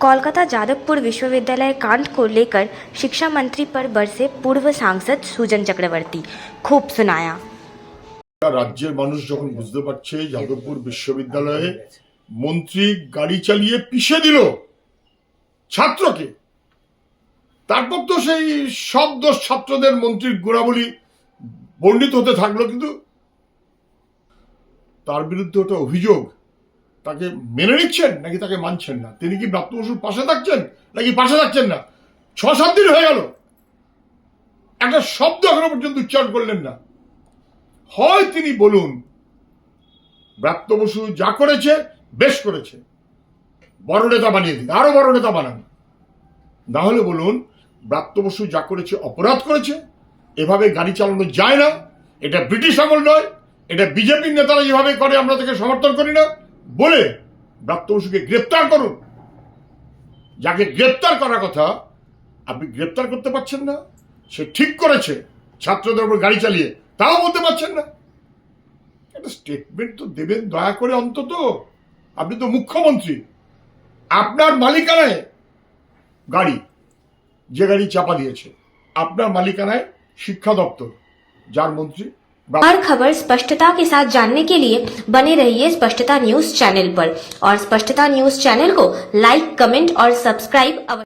कोलकाता जादवपुर विश्वविद्यालय कांड को लेकर शिक्षा मंत्री पर बरसे पूर्व सांसद सुजन चक्रवर्ती। खूब सुनाया। রাজ্যের মানুষ যখন বুঝতে পারছে যাদবপুর বিশ্ববিদ্যালয়ে মন্ত্রী গাড়ি চালিয়ে পিষে দিল ছাত্রকে, তারপর তো সেই সব দোষ ছাত্রদের মন্ত্রীর গুণাবলী বর্ণিত হতে থাকলো, কিন্তু তার বিরুদ্ধে ওটা অভিযোগ, তাকে মেনে নিচ্ছেন নাকি তাকে মানছেন না? তিনি কি ব্রাত্য বসুর পাশে থাকছেন নাকি পাশে থাকছেন না? 6-7 দিন হয়ে গেল, একটা শব্দ এখনো পর্যন্ত উচ্চারণ করলেন না। হয় তিনি বলুন ব্রাত্য বসু যা করেছে বেশ করেছে, বড় নেতা বানিয়ে দিন, আরো বড় নেতা বানান। না হলে বলুন ব্রাত্য বসু যা করেছে অপরাধ করেছে, এভাবে গাড়ি চালানো যায় না, এটা ব্রিটিশ আমল নয়, এটা বিজেপির নেতারা যেভাবে করে আমরা তাকে সমর্থন করি না, বলে ব্রাত্য বসুকে গ্রেপ্তার করুন। যাকে গ্রেপ্তার করার কথা আপনি গ্রেপ্তার করতে পারছেন না, সে ঠিক করেছে ছাত্রদের উপর গাড়ি চালিয়ে, তাও বলতে পারছেন না। একটা স্টেটমেন্ট তো দেবেন দয়া করে অন্তত। আপনি তো মুখ্যমন্ত্রী, আপনার মালিকানায় গাড়ি, যে গাড়ি চাপা দিয়েছে আপনার মালিকানায় शिक्षा दफ्तर, जार मंत्री। हर खबर स्पष्टता के साथ जानने के लिए बने रहिए स्पष्टता न्यूज चैनल पर और स्पष्टता न्यूज चैनल को लाइक, कमेंट और सब्सक्राइब